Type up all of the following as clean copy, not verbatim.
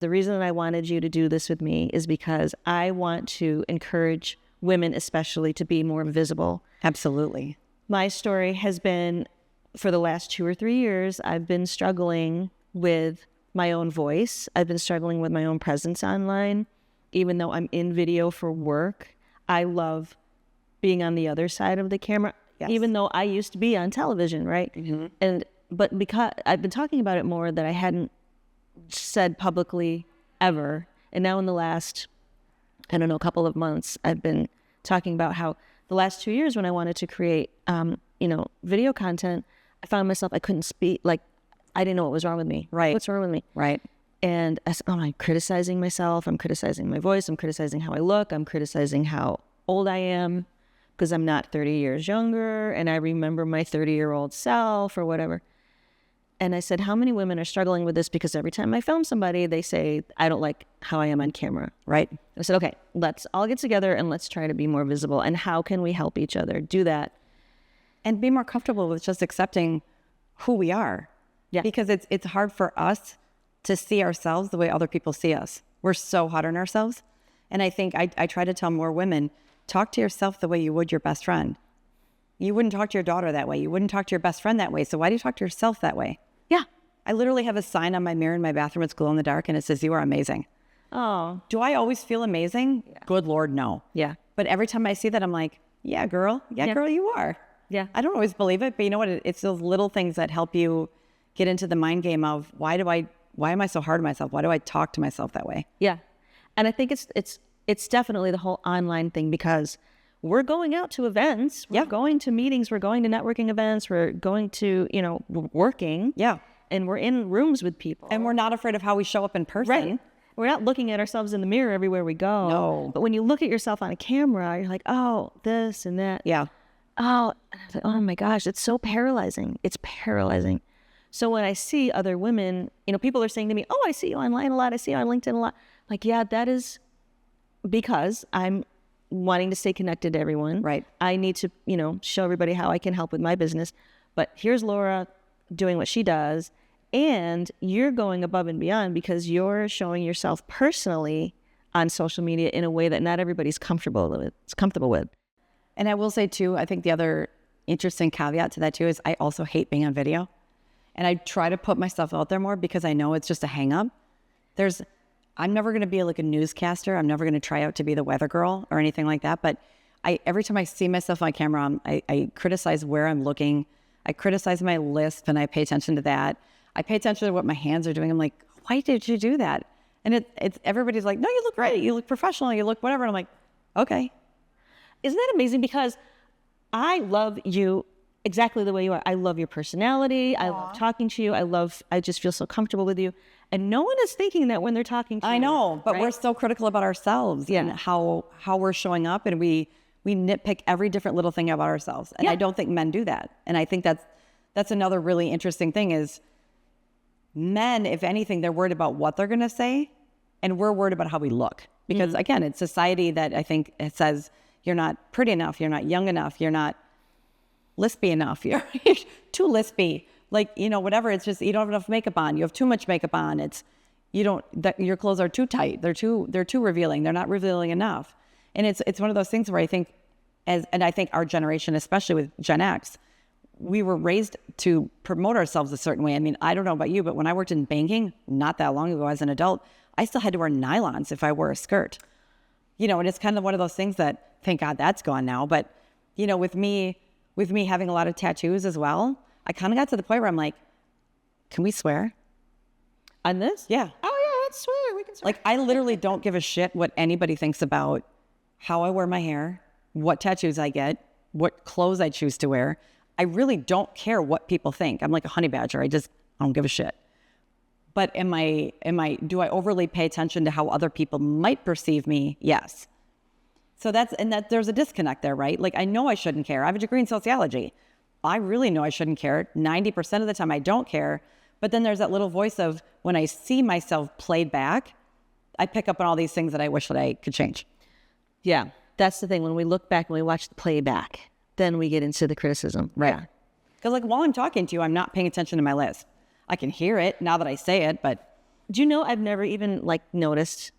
The reason that I wanted you to do this with me is because I want to encourage women especially to be more visible. Absolutely. My story has been, for the last 2 or 3 years, I've been struggling with my own voice. I've been struggling with my own presence online. Even though I'm in video for work, I love being on the other side of the camera, Yes. even though I used to be on television, right? But because I've been talking about it more that I hadn't said publicly ever. And now in the last, I don't know, couple of months, I've been talking about how the last 2 years when I wanted to create, video content, I found myself, I couldn't speak, like, I didn't know what was wrong with me. Right. What's wrong with me? Right. And I said, I'm criticizing myself. I'm criticizing my voice. I'm criticizing how I look. I'm criticizing how old I am because I'm not 30 years younger. And I remember my 30-year-old self or whatever. And I said, how many women are struggling with this? Because every time I film somebody, they say, I don't like how I am on camera. Right. I said, okay, let's all get together and let's try to be more visible. And how can we help each other do that? And be more comfortable with just accepting who we are. Yeah. Because it's hard for us to see ourselves the way other people see us. We're so hard on ourselves. And I think I try to tell more women, talk to yourself the way you would your best friend. You wouldn't talk to your daughter that way. You wouldn't talk to your best friend that way. So why do you talk to yourself that way? Yeah. I literally have a sign on my mirror in my bathroom. It's glow in the dark and it says, you are amazing. Oh, Do I always feel amazing? Yeah. Good Lord, no. yeah. But every time I see that, I'm like, yeah, girl. Yeah, girl, you are. Yeah. I don't always believe it, but you know what? It's those little things that help you get into the mind game of why am I so hard on myself? Why do I talk to myself that way? Yeah. And I think it's definitely the whole online thing because we're going out to events, we're going to meetings, we're going to networking events, we're going to, we're working. Yeah. And we're in rooms with people. And we're not afraid of how we show up in person. Right. We're not looking at ourselves in the mirror everywhere we go. No. But when you look at yourself on a camera, you're like, oh, this and that. Yeah. Oh, and I was like, oh my gosh, it's so paralyzing. It's paralyzing. So when I see other women, people are saying to me, oh, I see you online a lot. I see you on LinkedIn a lot. Like, yeah, that is because I'm wanting to stay connected to everyone. Right. I need to, show everybody how I can help with my business. But here's Laura doing what she does. And you're going above and beyond because you're showing yourself personally on social media in a way that not everybody's comfortable with. And I will say too, I think the other interesting caveat to that too is I also hate being on video. And I try to put myself out there more because I know it's just a hang up. I'm never going to be like a newscaster. I'm never going to try out to be the weather girl or anything like that. But every time I see myself on camera, I criticize where I'm looking. I criticize my lisp and I pay attention to that. I pay attention to what my hands are doing. I'm like, why did you do that? And it's everybody's like, no, you look great. You look professional. You look whatever. And I'm like, okay. Isn't that amazing? Because I love you exactly the way you are. I love your personality. I love talking to you. I just feel so comfortable with you. And no one is thinking that when they're talking to you. I know, but right? we're so critical about ourselves and how we're showing up, and we nitpick every different little thing about ourselves. And I don't think men do that. And I think that's another really interesting thing is men, if anything, they're worried about what they're going to say, and we're worried about how we look. Because again, it's society that I think it says you're not pretty enough, you're not young enough, you're not lispy enough, you're too lispy. Like, whatever, it's just, you don't have enough makeup on. You have too much makeup on. Your clothes are too tight. They're too revealing. They're not revealing enough. And it's one of those things where I think and I think our generation, especially with Gen X, we were raised to promote ourselves a certain way. I mean, I don't know about you, but when I worked in banking, not that long ago as an adult, I still had to wear nylons if I wore a skirt. And it's kind of one of those things that, thank God that's gone now. But, with me having a lot of tattoos as well, I kind of got to the point where I'm like, can we swear? On this? Yeah. Oh yeah, let's swear. We can swear. Like, I literally don't give a shit what anybody thinks about how I wear my hair, what tattoos I get, what clothes I choose to wear. I really don't care what people think. I'm like a honey badger. I don't give a shit. But do I overly pay attention to how other people might perceive me? Yes. So there's a disconnect there, right? Like, I know I shouldn't care. I have a degree in sociology. I really know I shouldn't care. 90% of the time I don't care. But then there's that little voice of when I see myself played back, I pick up on all these things that I wish that I could change. Yeah, that's the thing. When we look back and we watch the playback, then we get into the criticism. Right. Yeah. Because while I'm talking to you, I'm not paying attention to my lisp. I can hear it now that I say it, but Do you know I've never even like noticed?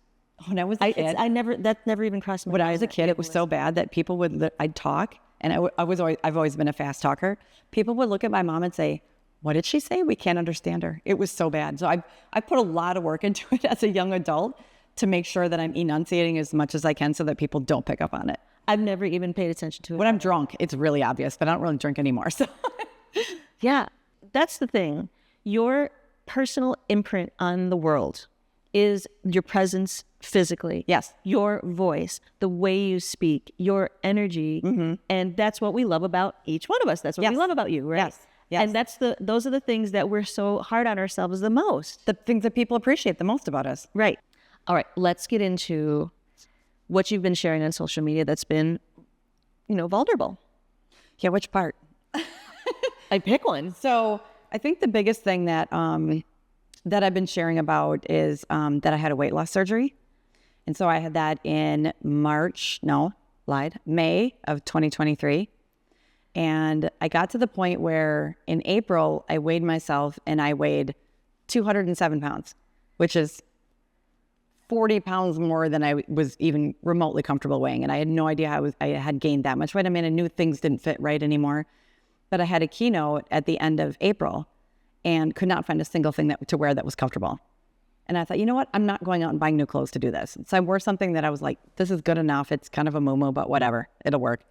When I was a kid, That never even crossed my mind. when I was a kid, it was so bad that people would, I'd talk, and I've always been a fast talker. People would look at my mom and say, "What did she say? We can't understand her." It was so bad. So I put a lot of work into it as a young adult to make sure that I'm enunciating as much as I can so that people don't pick up on it. I've never even paid attention to it. When I'm drunk, it's really obvious, but I don't really drink anymore. So Yeah, that's the thing. Your personal imprint on the world is your presence physically. Yes. Your voice, the way you speak, your energy. And that's what we love about each one of us. That's what we Yes. love about you, right? Yes. Yes. And those are the things that we're so hard on ourselves the most. the things that people appreciate the most about us. Right. All right, let's get into what you've been sharing on social media that's been, vulnerable. Yeah, which part? I pick one. So I think the biggest thing that that I've been sharing about is that I had a weight loss surgery. And so I had that in May of 2023. And I got to the point where in April, I weighed myself and I weighed 207 pounds, which is 40 pounds more than I was even remotely comfortable weighing. And I had no idea how I had gained that much weight. I mean, I knew things didn't fit right anymore. But I had a keynote at the end of April and could not find a single thing to wear that was comfortable. And I thought, you know what? I'm not going out and buying new clothes to do this. So I wore something that I was like, this is good enough. It's kind of a moo-moo, but whatever, it'll work.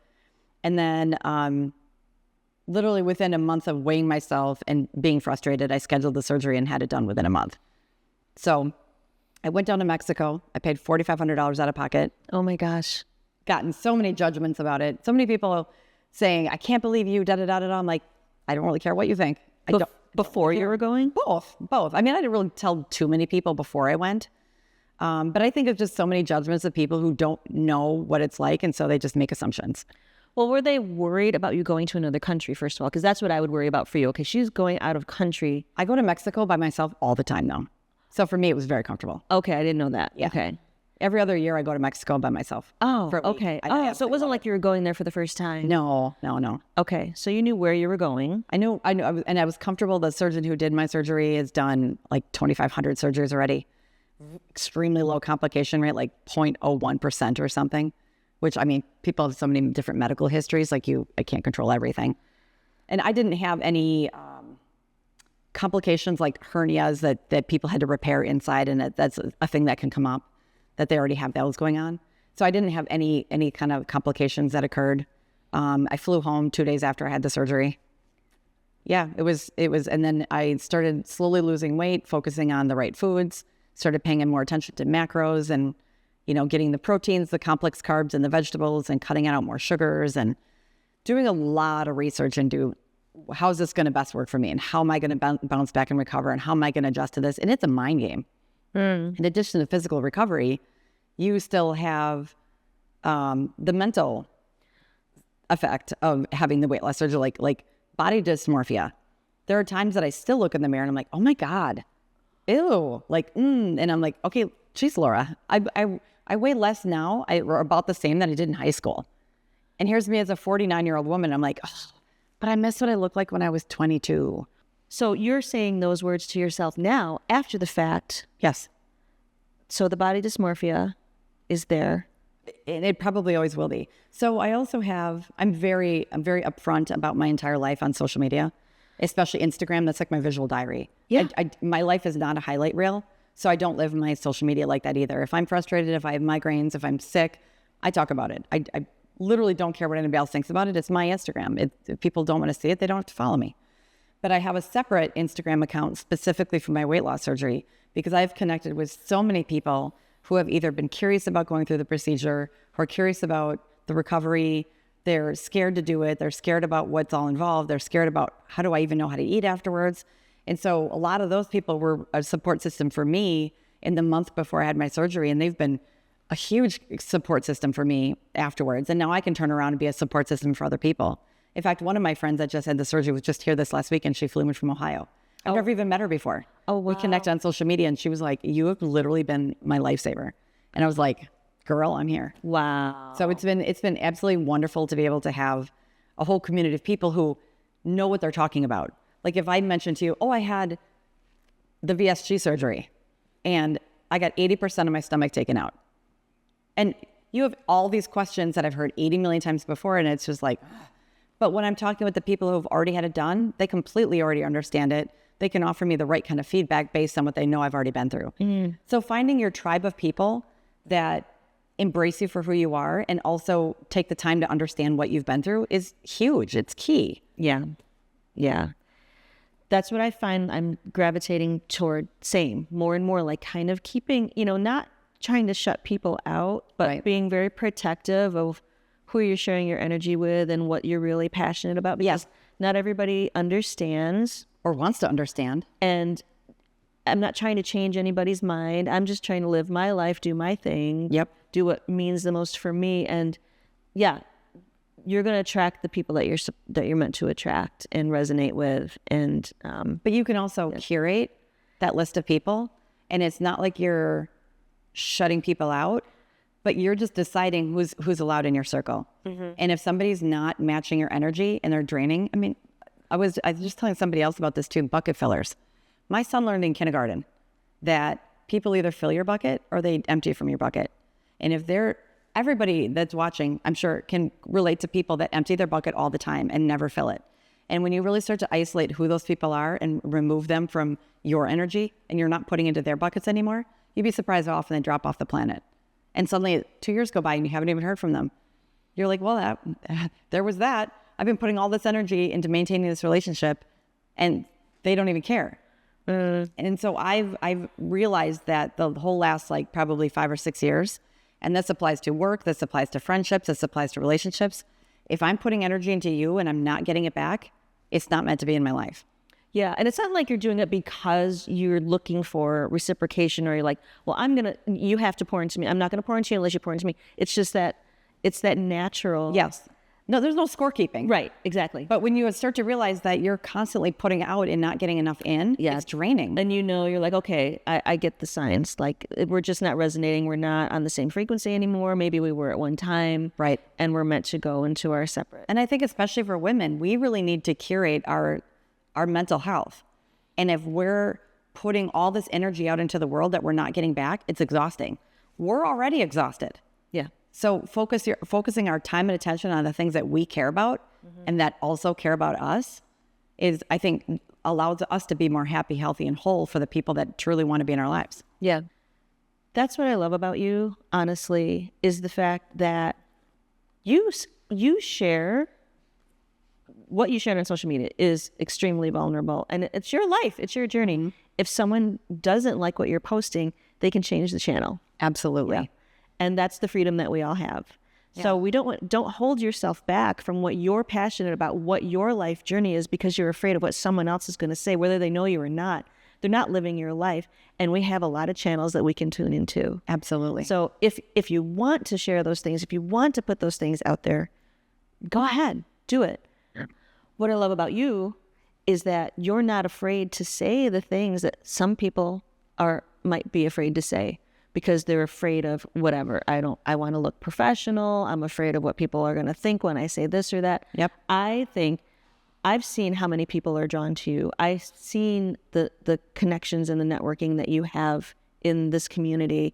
And then literally within a month of weighing myself and being frustrated, I scheduled the surgery and had it done within a month. So I went down to Mexico. I paid $4,500 out of pocket. Oh my gosh. Gotten so many judgments about it. So many people saying, I can't believe you, da-da-da-da-da. I'm like, I don't really care what you think. Before you were going? Both. I mean, I didn't really tell too many people before I went. But I think it's just so many judgments of people who don't know what it's like. And so they just make assumptions. Well, were they worried about you going to another country, first of all? Because that's what I would worry about for you. Okay, she's going out of country. I go to Mexico by myself all the time, though. So for me, it was very comfortable. Okay, I didn't know that. Yeah. Okay. Every other year, I go to Mexico by myself. Oh, for a week. okay. I So it wasn't like you were going there for the first time. No. Okay, so you knew where you were going. I knew, and I was comfortable. The surgeon who did my surgery has done like 2,500 surgeries already. Extremely low complication rate, like 0.01% or something, which, I mean, people have so many different medical histories, I can't control everything. And I didn't have any complications like hernias that people had to repair inside, and that's a thing that can come up, that they already have those going on. So I didn't have any kind of complications that occurred. I flew home 2 days after I had the surgery. Yeah, it was, and then I started slowly losing weight, focusing on the right foods, started paying more attention to macros and, getting the proteins, the complex carbs and the vegetables and cutting out more sugars and doing a lot of research into how is this going to best work for me and how am I going to bounce back and recover and how am I going to adjust to this? And it's a mind game. In addition to physical recovery, you still have the mental effect of having the weight loss surgery, like body dysmorphia. There are times that I still look in the mirror and I'm like, oh my God, ew, and I'm like, okay, geez, Laura, I weigh less now, or about the same that I did in high school. And here's me as a 49-year-old woman. I'm like, oh, but I miss what I looked like when I was 22. So you're saying those words to yourself now after the fact. Yes. So the body dysmorphia is there. And it probably always will be. So I also I'm very upfront about my entire life on social media, especially Instagram. That's like my visual diary. Yeah. My life is not a highlight reel. So I don't live my social media like that either. If I'm frustrated, if I have migraines, if I'm sick, I talk about it. I literally don't care what anybody else thinks about it. It's my Instagram. If people don't want to see it, they don't have to follow me. But I have a separate Instagram account specifically for my weight loss surgery because I've connected with so many people who have either been curious about going through the procedure, who are curious about the recovery. They're scared to do it. They're scared about what's all involved. They're scared about how do I even know how to eat afterwards. And so a lot of those people were a support system for me in the month before I had my surgery. And they've been a huge support system for me afterwards. And now I can turn around and be a support system for other people. In fact, one of my friends that just had the surgery was just here this last week and she flew in from Ohio. I've never even met her before. Oh, wow. We connected on social media and she was like, you have literally been my lifesaver. And I was like, girl, I'm here. Wow. So it's been absolutely wonderful to be able to have a whole community of people who know what they're talking about. Like if I mentioned to you, oh, I had the VSG surgery. and I got 80% of my stomach taken out. And you have all these questions that I've heard 80 million times before, and it's just like, but when I'm talking with the people who have already had it done, they completely already understand it. They can offer me the right kind of feedback based on what they know I've already been through. So finding your tribe of people that embrace you for who you are and also take the time to understand what you've been through is huge. It's key. Yeah. Yeah. That's what I find I'm gravitating toward, same, more and more, like kind of keeping, not trying to shut people out, but Right. being very protective of who you're sharing your energy with and what you're really passionate about, because not everybody understands. Or wants to understand. And I'm not trying to change anybody's mind. I'm just trying to live my life, do my thing. Yep. Do what means the most for me. And yeah, you're going to attract the people that you're meant to attract and resonate with. And But you can also curate that list of people. And it's not like you're shutting people out, but you're just deciding who's allowed in your circle. And if somebody's not matching your energy and they're draining, I mean, I was just telling somebody else about this too, bucket fillers. My son learned in kindergarten that people either fill your bucket or they empty from your bucket. And if everybody that's watching, I'm sure, can relate to people that empty their bucket all the time and never fill it. And when you really start to isolate who those people are and remove them from your energy and you're not putting into their buckets anymore, you'd be surprised how often they drop off the planet. And suddenly 2 years go by and you haven't even heard from them. You're like, well, there was that. I've been putting all this energy into maintaining this relationship and they don't even care. And so I've realized that the whole last like probably 5 or 6 years, and this applies to work, this applies to friendships, this applies to relationships. If I'm putting energy into you and I'm not getting it back, it's not meant to be in my life. yeah, and it's not like you're doing it because you're looking for reciprocation or you're like, well, you have to pour into me. I'm not going to pour into you unless you pour into me. It's just that it's that natural. Yes. No, there's no scorekeeping. Right, exactly. But when you start to realize that you're constantly putting out and not getting enough in, it's draining. And you're like, okay, I get the signs. Like we're just not resonating. We're not on the same frequency anymore. Maybe we were at one time. Right. And we're meant to go into our separate. And I think especially for women, we really need to curate our mental health. And if we're putting all this energy out into the world that we're not getting back, it's exhausting. We're already exhausted. Yeah. So focusing our time and attention on the things that we care about and that also care about us is, I think, allows us to be more happy, healthy, and whole for the people that truly want to be in our lives. Yeah. That's what I love about you, honestly, is the fact that you share what you share on social media is extremely vulnerable, and it's your life. It's your journey. If someone doesn't like what you're posting, they can change the channel. Absolutely. Yeah. And that's the freedom that we all have. Yeah. So we don't hold yourself back from what you're passionate about, what your life journey is, because you're afraid of what someone else is going to say, whether they know you or not. They're not living your life. And we have a lot of channels that we can tune into. Absolutely. So if you want to share those things, if you want to put those things out there, go ahead, do it. Yeah. What I love about you is that you're not afraid to say the things that some people might be afraid to say, because they're afraid of whatever. I want to look professional. I'm afraid of what people are going to think when I say this or that. Yep. I think I've seen how many people are drawn to you. I've seen the connections and the networking that you have in this community.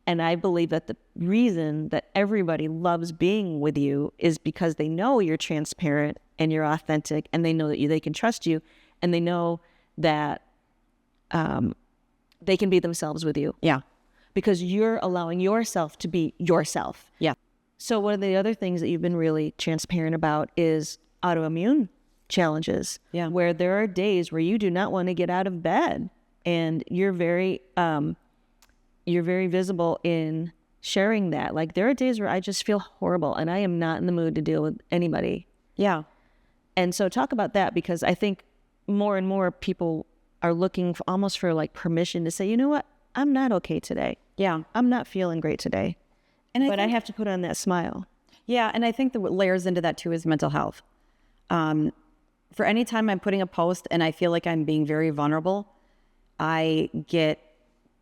And I believe that the reason that everybody loves being with you is because they know you're transparent and you're authentic, and they know that they can trust you, and they know that they can be themselves with you. Yeah. Because you're allowing yourself to be yourself. Yeah. So one of the other things that you've been really transparent about is autoimmune challenges. Yeah. Where there are days where you do not want to get out of bed, and you're very visible in sharing that. Like, there are days where I just feel horrible and I am not in the mood to deal with anybody. Yeah. And so talk about that, because I think more and more people are looking almost for like permission to say, you know what? I'm not okay today. Yeah. I'm not feeling great today. But I have to put on that smile. Yeah. And I think what layers into that too is mental health. For any time I'm putting a post and I feel like I'm being very vulnerable, I get,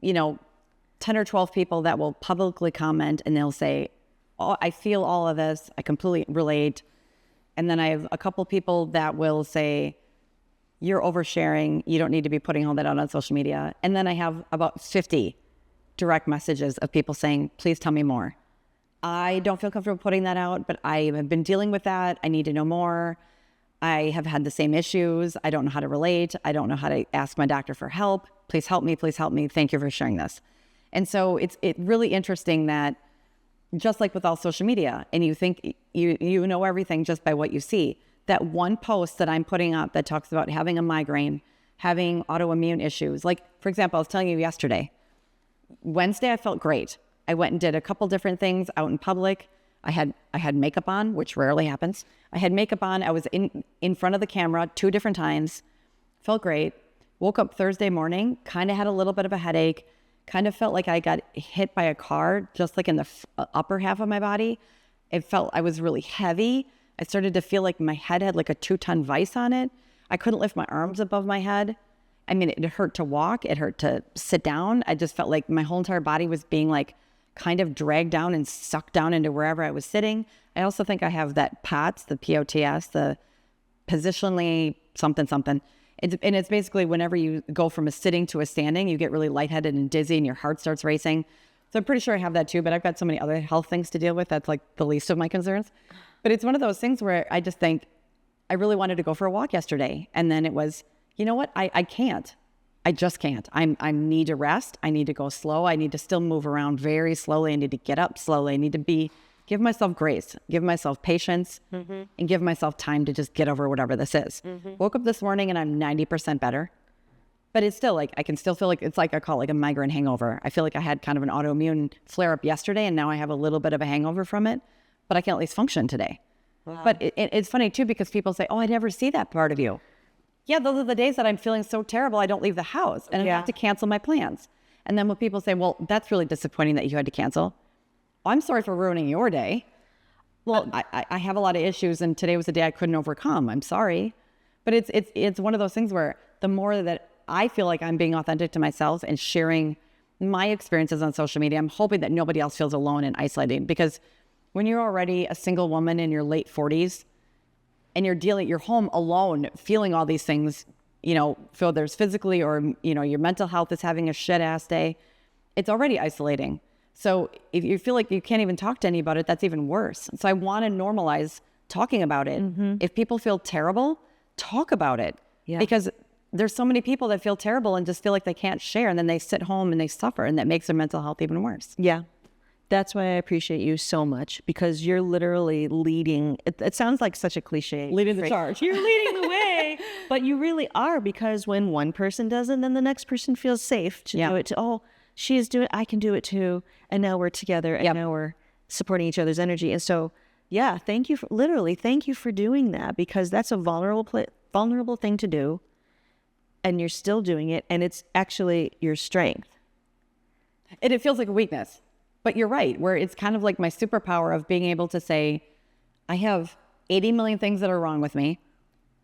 10 or 12 people that will publicly comment, and they'll say, oh, I feel all of this. I completely relate. And then I have a couple people that will say, you're oversharing. You don't need to be putting all that out on social media. And then I have about 50 direct messages of people saying, please tell me more. I don't feel comfortable putting that out, but I have been dealing with that. I need to know more. I have had the same issues. I don't know how to relate. I don't know how to ask my doctor for help. Please help me. Please help me. Thank you for sharing this. And so it's really interesting that just like with all social media, and you think you know everything just by what you see, that one post that I'm putting up that talks about having a migraine, having autoimmune issues. Like, for example, I was telling you yesterday, Wednesday, I felt great. I went and did a couple different things out in public. I had makeup on, which rarely happens. I had makeup on. I was in front of the camera 2 different times. Felt great. Woke up Thursday morning, kind of had a little bit of a headache, kind of felt like I got hit by a car, just like in the upper half of my body. It felt I was really heavy. I started to feel like my head had like a 2-ton vise on it. I couldn't lift my arms above my head. I mean, it hurt to walk. It hurt to sit down. I just felt like my whole entire body was being like kind of dragged down and sucked down into wherever I was sitting. I also think I have that POTS, the POTS, the positionally something. And it's basically whenever you go from a sitting to a standing, you get really lightheaded and dizzy and your heart starts racing. So I'm pretty sure I have that too, but I've got so many other health things to deal with. That's like the least of my concerns. But it's one of those things where I just think I really wanted to go for a walk yesterday. And then it was, you know what? I can't. I just can't. I need to rest. I need to go slow. I need to still move around very slowly. I need to get up slowly. I need to give myself grace, give myself patience, and give myself time to just get over whatever this is. Woke up this morning and I'm 90% better. But it's still like, I can still feel like, it's like I call it like a migraine hangover. I feel like I had kind of an autoimmune flare up yesterday and now I have a little bit of a hangover from it, but I can at least function today. Wow. But it's funny too, because people say, oh, I never see that part of you. Yeah, those are the days that I'm feeling so terrible, I don't leave the house and I have to cancel my plans. And then when people say, well, that's really disappointing that you had to cancel. Well, I'm sorry for ruining your day. Well, I have a lot of issues and today was a day I couldn't overcome. I'm sorry. But it's one of those things where the more that I feel like I'm being authentic to myself and sharing my experiences on social media, I'm hoping that nobody else feels alone and isolated. Because when you're already a single woman in your late 40s and you're home alone, feeling all these things, feel there's physically or, your mental health is having a shit ass day, it's already isolating. So if you feel like you can't even talk to anybody about it, that's even worse. So I want to normalize talking about it. If people feel terrible, talk about it. Yeah. Because there's so many people that feel terrible and just feel like they can't share, and then they sit home and they suffer, and that makes their mental health even worse. Yeah. That's why I appreciate you so much, because you're literally leading. It sounds like such a cliche. Leading the charge. You're leading the way, but you really are, because when one person does it, then the next person feels safe to do it. Oh, she's doing it, I can do it too. And now we're together, and now we're supporting each other's energy. And so, thank you for doing that, because that's a vulnerable thing to do. And you're still doing it, and it's actually your strength. And it feels like a weakness, but you're right, where it's kind of like my superpower of being able to say, I have 80 million things that are wrong with me,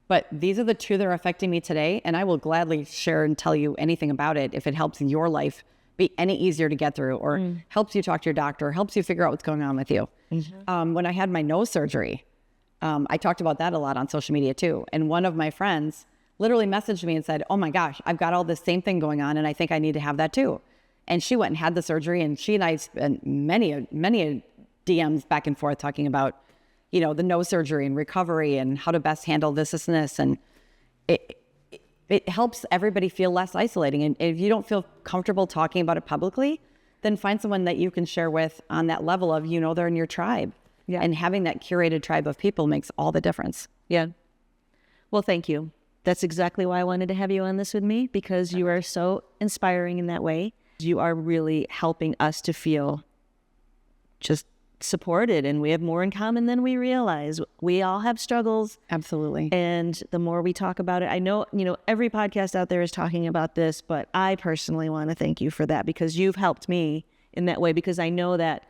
but these are the 2 that are affecting me today, and I will gladly share and tell you anything about it if it helps your life be any easier to get through, or helps you talk to your doctor, or helps you figure out what's going on with you. When I had my nose surgery, I talked about that a lot on social media too, and one of my friends literally messaged me and said, oh my gosh, I've got all this same thing going on and I think I need to have that too. And she went and had the surgery, and she and I spent many DMs back and forth talking about, the nose surgery and recovery and how to best handle this and this. And it helps everybody feel less isolating. And if you don't feel comfortable talking about it publicly, then find someone that you can share with on that level of, they're in your tribe. Yeah. And having that curated tribe of people makes all the difference. Yeah. Well, thank you. That's exactly why I wanted to have you on this with me, because you are so inspiring in that way. You are really helping us to feel just supported, and we have more in common than we realize. We all have struggles. Absolutely. And the more we talk about it, I know, every podcast out there is talking about this, but I personally want to thank you for that, because you've helped me in that way, because I know that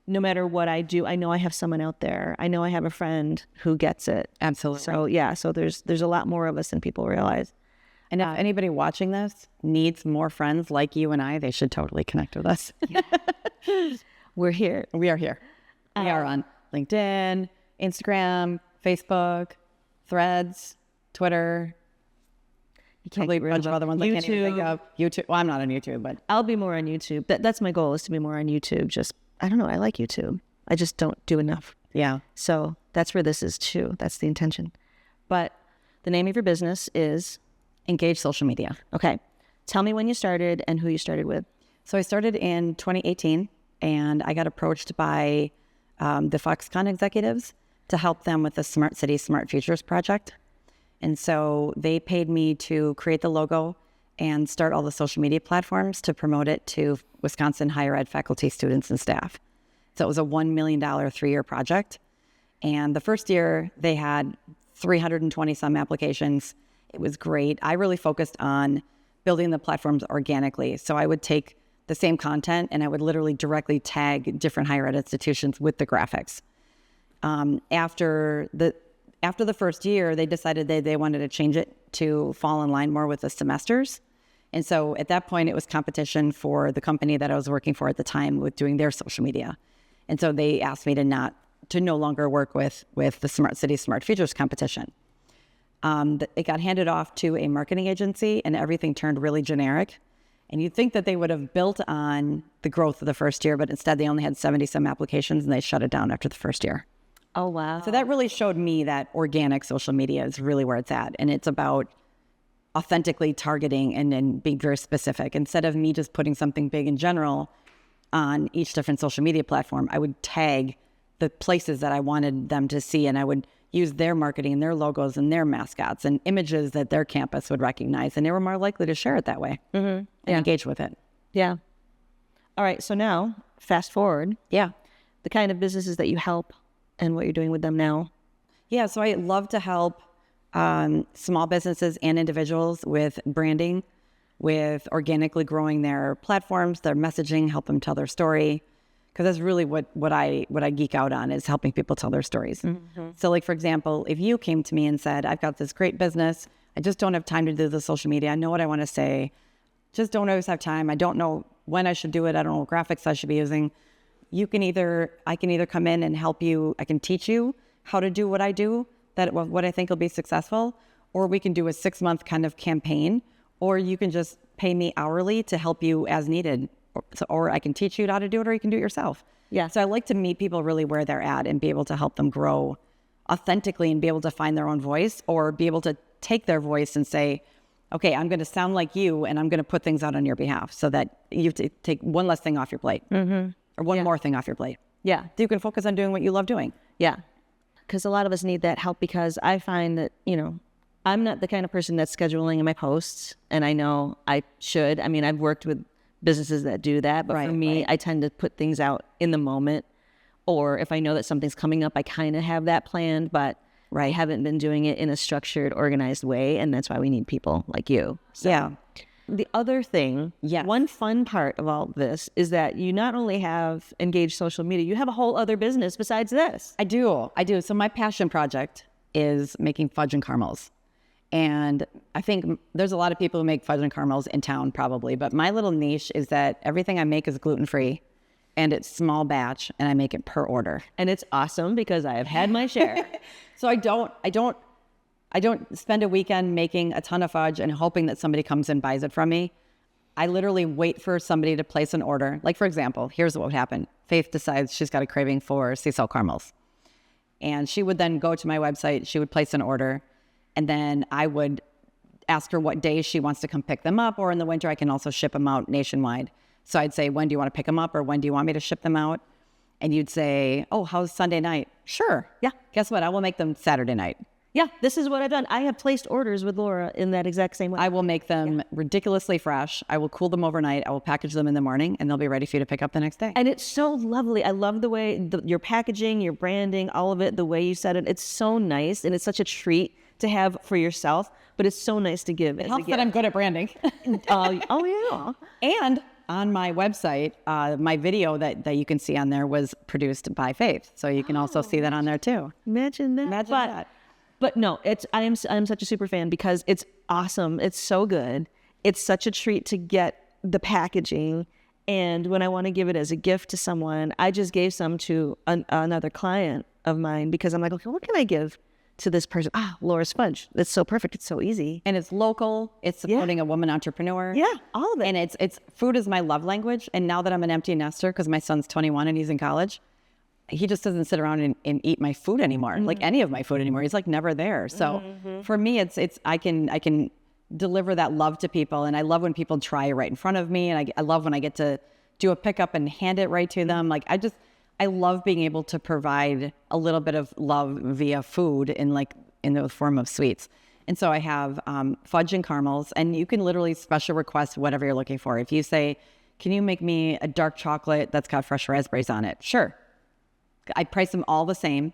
no matter what I do, I know I have someone out there. I know I have a friend who gets it. Absolutely. So there's a lot more of us than people realize. And if anybody watching this needs more friends like you and I, they should totally connect with us. We're here. We are here. We are on LinkedIn, Instagram, Facebook, Threads, Twitter, You can't Probably get a rid bunch of them. other ones I can't even think YouTube. of. YouTube. Well, I'm not on YouTube, but I'll be more on YouTube. That's my goal, is to be more on YouTube. Just, I don't know. I like YouTube. I just don't do enough. yeah. So that's where this is too. That's the intention. But the name of your business is, Engage Social Media. okay. Tell me when you started and who you started with. So I started in 2018, and I got approached by the Foxconn executives to help them with the Smart City, Smart Futures project. And so they paid me to create the logo and start all the social media platforms to promote it to Wisconsin higher ed faculty, students, and staff. So it was a $1 million 3-year project. And the first year they had 320 some applications. It was great. I really focused on building the platforms organically. So I would take the same content and I would literally directly tag different higher ed institutions with the graphics. After the first year, they decided they wanted to change it to fall in line more with the semesters. And so at that point, it was competition for the company that I was working for at the time with doing their social media. And so they asked me to no longer work with the Smart City, Smart Futures competition. It got handed off to a marketing agency, and everything turned really generic. And you'd think that they would have built on the growth of the first year, but instead they only had 70 some applications, and they shut it down after the first year. Oh, wow. So that really showed me that organic social media is really where it's at. And it's about authentically targeting and being very specific. Instead of me just putting something big in general on each different social media platform, I would tag the places that I wanted them to see, and I would use their marketing and their logos and their mascots and images that their campus would recognize. And they were more likely to share it that way and engage with it. Yeah. All right. So now, fast forward, Yeah. the kind of businesses that you help and what you're doing with them now. Yeah, so I love to help small businesses and individuals with branding, with organically growing their platforms, their messaging, help them tell their story. Because that's really what I geek out on, is helping people tell their stories. So like, for example, if you came to me and said, I've got this great business, I just don't have time to do the social media. I know what I want to say, just don't always have time. I don't know when I should do it. I don't know what graphics I should be using. I can either come in and help you. I can teach you how to do what I do, what I think will be successful, or we can do a 6-month kind of campaign, or you can just pay me hourly to help you as needed. Or I can teach you how to do it, or you can do it yourself. Yeah. So I like to meet people really where they're at and be able to help them grow authentically and be able to find their own voice, or be able to take their voice and say, okay, I'm going to sound like you, and I'm going to put things out on your behalf, so that you have to take one less thing off your plate, or one more thing off your plate. Yeah. So you can focus on doing what you love doing. Yeah. Because a lot of us need that help, because I find that, I'm not the kind of person that's scheduling in my posts, and I know I should. I mean, I've worked with businesses that do that, but for me, I tend to put things out in the moment, or if I know that something's coming up, I kind of have that planned, but I haven't been doing it in a structured, organized way, and that's why we need people like you. So. Yeah. The other thing, one fun part of all this is that you not only have Engaged Social Media, you have a whole other business besides this. I do. So my passion project is making fudge and caramels. And I think there's a lot of people who make fudge and caramels in town probably, but my little niche is that everything I make is gluten-free, and it's small batch, and I make it per order. And it's awesome because I have had my share. So I don't spend a weekend making a ton of fudge and hoping that somebody comes and buys it from me. I literally wait for somebody to place an order. Like, for example, here's what would happen. Faith decides she's got a craving for sea salt caramels. And she would then go to my website, she would place an order, and then I would ask her what days she wants to come pick them up, or in the winter I can also ship them out nationwide. So I'd say, when do you want to pick them up, or when do you want me to ship them out? And you'd say, oh, how's Sunday night? Sure. Yeah. Guess what? I will make them Saturday night. Yeah, this is what I've done. I have placed orders with Laura in that exact same way. I will make them ridiculously fresh. I will cool them overnight. I will package them in the morning, and they'll be ready for you to pick up the next day. And it's so lovely. I love the way your packaging, your branding, all of it, the way you said it. It's so nice, and it's such a treat to have for yourself, but it's so nice to give. It helps that I'm good at branding. Oh, yeah. And on my website, my video that you can see on there was produced by Faith. So you can also see that on there too. Imagine that. But no, I'm such a super fan because it's awesome. It's so good. It's such a treat to get the packaging. And when I want to give it as a gift to someone, I just gave some to another client of mine because I'm like, okay, what can I give to this person. Laura's Fudge. That's so perfect. It's so easy. And it's local. It's supporting a woman entrepreneur. Yeah, all of it. And it's food is my love language. And now that I'm an empty nester, because my son's 21 and he's in college, he just doesn't sit around and eat my food anymore, like any of my food anymore. He's like never there. So for me, it's I can deliver that love to people. And I love when people try it right in front of me. And I love when I get to do a pickup and hand it right to them. Like I love being able to provide a little bit of love via food in the form of sweets. And so I have fudge and caramels, and you can literally special request whatever you're looking for. If you say, can you make me a dark chocolate that's got fresh raspberries on it? Sure. I price them all the same.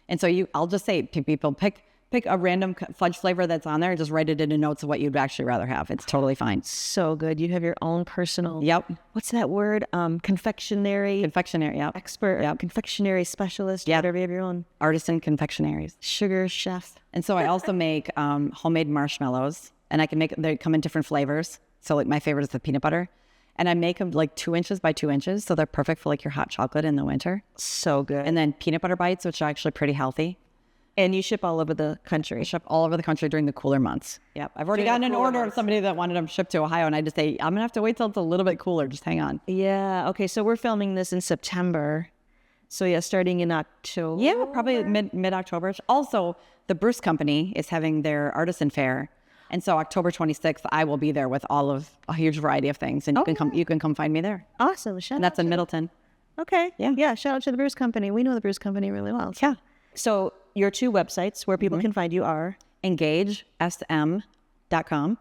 And so I'll just say to people, pick a random fudge flavor that's on there and just write it into notes of what you'd actually rather have. It's totally fine. So good. You have your own personal. Yep. What's that word? Confectionery Yep. expert. Yep. Confectionery specialist. Yep. Whatever you have your own. Artisan confectionaries. Sugar chef. And so I also make homemade marshmallows, and they come in different flavors. So like my favorite is the peanut butter, and I make them like 2 inches by 2 inches. So they're perfect for like your hot chocolate in the winter. So good. And then peanut butter bites, which are actually pretty healthy. And you ship all over the country. I ship all over the country during the cooler months. Yep. I've already gotten an order of somebody that wanted them shipped to Ohio, and I just say, I'm going to have to wait till it's a little bit cooler. Just hang on. Yeah. Okay. So we're filming this in September. So yeah, starting in October. Yeah, probably mid-October. Also, the Bruce Company is having their artisan fair. And so October 26th, I will be there with a huge variety of things. And you can come find me there. Awesome. And that's in Middleton. Okay. Yeah. Yeah. Shout out to the Bruce Company. We know the Bruce Company really well. Yeah. So your 2 websites where people can find you are EngageSM.com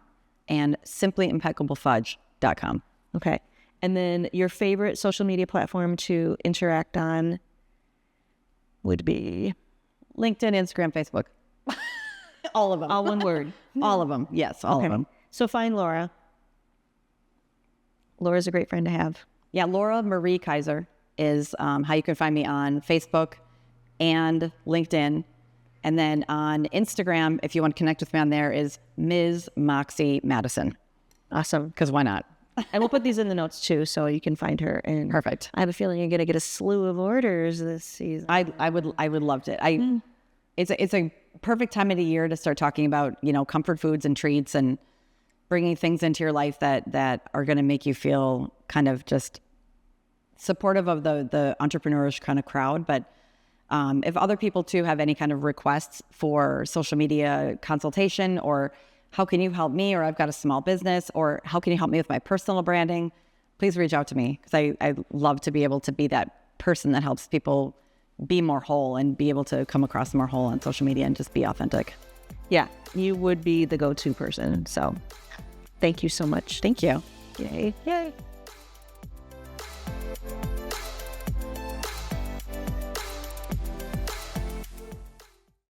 and SimplyImpeccablefudge.com. okay. And then your favorite social media platform to interact on would be LinkedIn, Instagram, Facebook. All of them. all one word. All of them. Yes, all of them. So find Laura. Laura's a great friend to have. Yeah, Laura Marie Kaiser is how you can find me on Facebook and LinkedIn. And then on Instagram, if you want to connect with me on there, is Ms. Moxie Madison. Awesome. Because why not? And we'll put these in the notes too, so you can find her. And Perfect. I have a feeling you're going to get a slew of orders this season. I would love it. It's a perfect time of the year to start talking about, comfort foods and treats and bringing things into your life that are going to make you feel kind of just supportive of the entrepreneurish kind of crowd. But if other people too have any kind of requests for social media consultation, or how can you help me, or I've got a small business, or how can you help me with my personal branding, please reach out to me, because I love to be able to be that person that helps people be more whole and be able to come across more whole on social media and just be authentic. Yeah, you would be the go-to person. So thank you so much. Thank you. Yay. Yay.